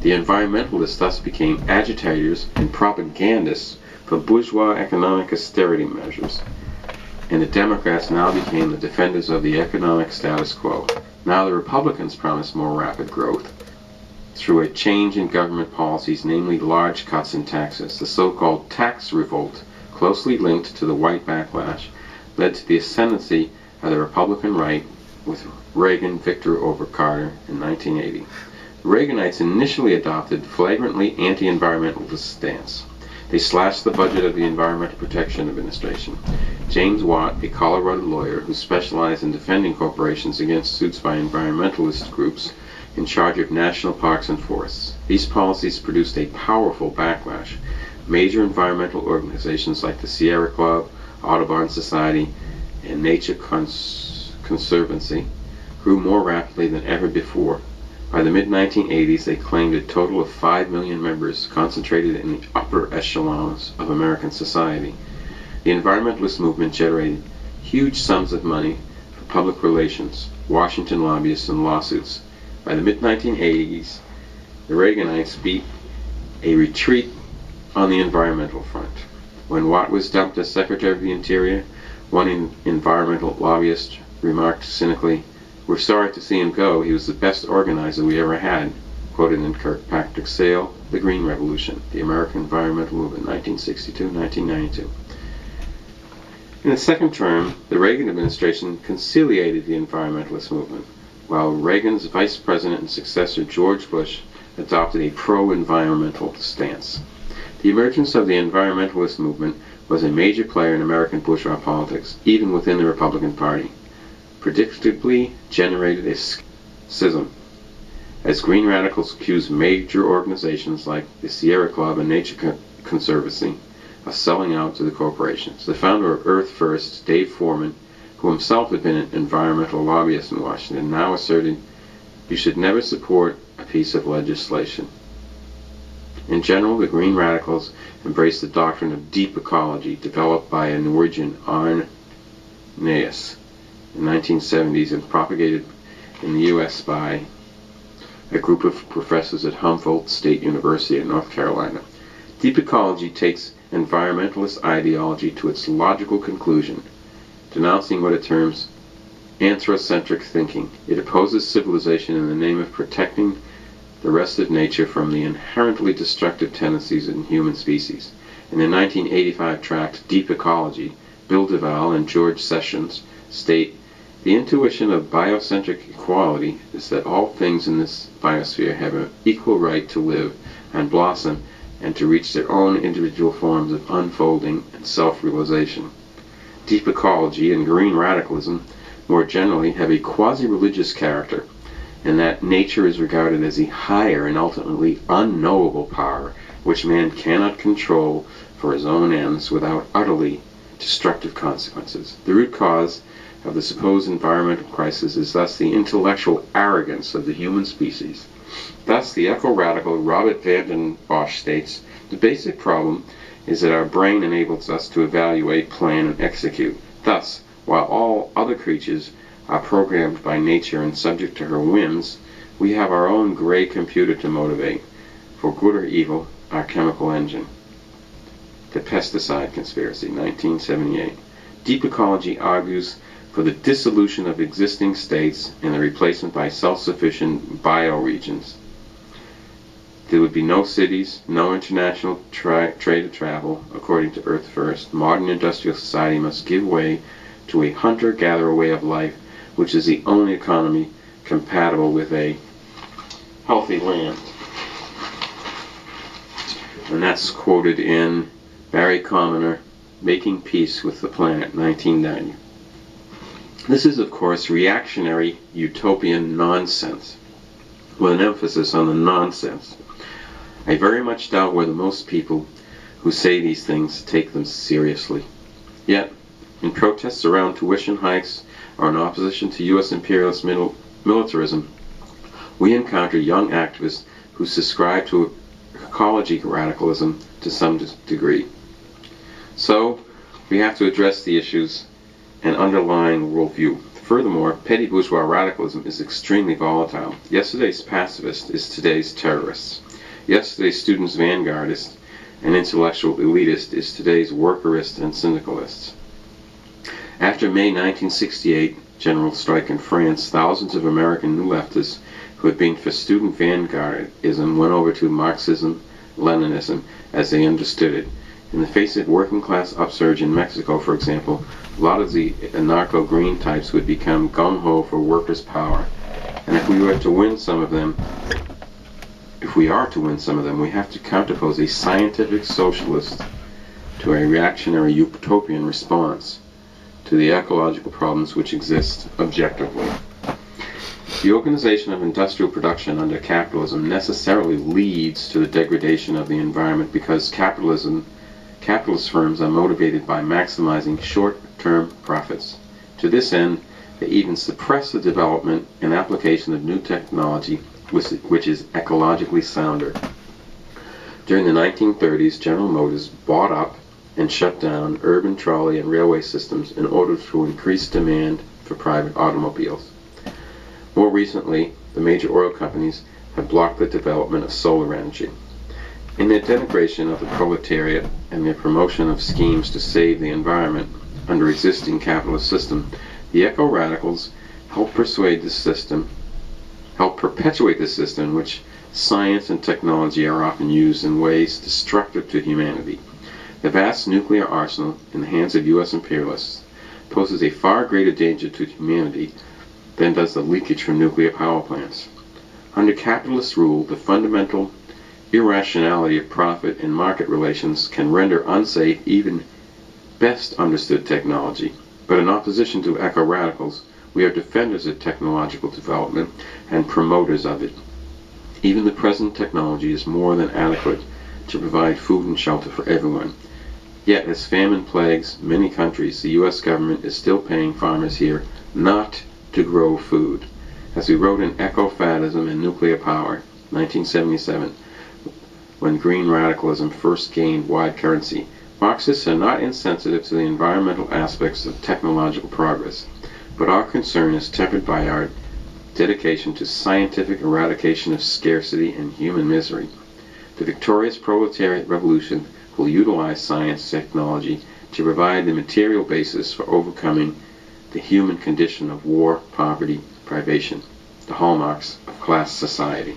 The environmentalists thus became agitators and propagandists for bourgeois economic austerity measures, and the Democrats now became the defenders of the economic status quo. Now the Republicans promise more rapid growth through a change in government policies, namely large cuts in taxes. The so-called tax revolt, closely linked to the white backlash, led to the ascendancy of the Republican right with Reagan victor over Carter in 1980. The Reaganites initially adopted flagrantly anti-environmentalist stance. They slashed the budget of the Environmental Protection Administration. James Watt, a Colorado lawyer who specialized in defending corporations against suits by environmentalist groups in charge of national parks and forests. These policies produced a powerful backlash. Major environmental organizations like the Sierra Club, Audubon Society, and Nature Conservancy grew more rapidly than ever before. By the mid-1980s, they claimed a total of 5 million members concentrated in the upper echelons of American society. The environmentalist movement generated huge sums of money for public relations, Washington lobbyists, and lawsuits. By the mid-1980s, the Reaganites beat a retreat on the environmental front. When Watt was dumped as Secretary of the Interior, one environmental lobbyist remarked cynically, "We're sorry to see him go. He was the best organizer we ever had," quoted in Kirkpatrick Sale, The Green Revolution, The American Environmental Movement, 1962-1992. In the second term, the Reagan administration conciliated the environmentalist movement, while Reagan's vice president and successor George Bush adopted a pro-environmental stance. The emergence of the environmentalist movement was a major player in American bourgeois politics, even within the Republican Party. Predictably generated a schism, as Green radicals accused major organizations like the Sierra Club and Nature Conservancy of selling out to the corporations. The founder of Earth First, Dave Foreman, who himself had been an environmental lobbyist in Washington, now asserted, "You should never support a piece of legislation." In general, the Green radicals embraced the doctrine of deep ecology developed by a Norwegian, Arne Naess, in the 1970s and propagated in the U.S. by a group of professors at Humboldt State University in North Carolina. Deep ecology takes environmentalist ideology to its logical conclusion, denouncing what it terms anthrocentric thinking. It opposes civilization in the name of protecting the rest of nature from the inherently destructive tendencies in human species. In their 1985 tract, Deep Ecology, Bill Duval and George Sessions state, "The intuition of biocentric equality is that all things in this biosphere have an equal right to live and blossom and to reach their own individual forms of unfolding and self-realization." Deep ecology and green radicalism more generally have a quasi-religious character, and that nature is regarded as a higher and ultimately unknowable power which man cannot control for his own ends without utterly destructive consequences. The root cause of the supposed environmental crisis is thus the intellectual arrogance of the human species. Thus, the eco-radical Robert Vanden Bosch states, "The basic problem is that our brain enables us to evaluate, plan, and execute. Thus, while all other creatures are programmed by nature and subject to her whims, we have our own gray computer to motivate, for good or evil, our chemical engine." The Pesticide Conspiracy, 1978. Deep ecology argues for the dissolution of existing states and the replacement by self-sufficient bioregions. There would be no cities, no international trade or travel, according to Earth First. Modern industrial society must give way to a hunter-gatherer way of life, which is the only economy compatible with a healthy land. And that's quoted in Barry Commoner, Making Peace with the Planet, 1990. This is, of course, reactionary utopian nonsense, with an emphasis on the nonsense. I very much doubt whether most people who say these things take them seriously. Yet, in protests around tuition hikes or in opposition to U.S. imperialist militarism, we encounter young activists who subscribe to ecology radicalism to some degree. So, we have to address the issues and underlying worldview. Furthermore, petty bourgeois radicalism is extremely volatile. Yesterday's pacifist is today's terrorist. Yesterday's student's vanguardist and intellectual elitist is today's workerist and syndicalist. After May 1968 general strike in France, thousands of American New Leftists who had been for student vanguardism went over to Marxism, Leninism, as they understood it. In the face of working class upsurge in Mexico, for example, a lot of the anarcho-green types would become gung-ho for workers' power. And if we are to win some of them, we have to counterpose a scientific socialist to a reactionary utopian response to the ecological problems which exist objectively. The organization of industrial production under capitalism necessarily leads to the degradation of the environment because capitalist firms are motivated by maximizing short-term profits. To this end, they even suppress the development and application of new technology which is ecologically sounder. During the 1930s, General Motors bought up and shut down urban trolley and railway systems in order to increase demand for private automobiles. More recently, the major oil companies have blocked the development of solar energy. In their denigration of the proletariat and their promotion of schemes to save the environment under existing capitalist system, the eco-radicals help perpetuate the system in which science and technology are often used in ways destructive to humanity. The vast nuclear arsenal in the hands of U.S. imperialists poses a far greater danger to humanity than does the leakage from nuclear power plants. Under capitalist rule, the fundamental irrationality of profit and market relations can render unsafe even best understood technology. But in opposition to eco-radicals, we are defenders of technological development and promoters of it. Even the present technology is more than adequate to provide food and shelter for everyone. Yet, as famine plagues many countries, the U.S. government is still paying farmers here not to grow food. As we wrote in Eco-Faddism and Nuclear Power, 1977, when green radicalism first gained wide currency, Marxists are not insensitive to the environmental aspects of technological progress, but our concern is tempered by our dedication to scientific eradication of scarcity and human misery. The victorious proletariat revolution will utilize science and technology to provide the material basis for overcoming the human condition of war, poverty, privation, the hallmarks of class society.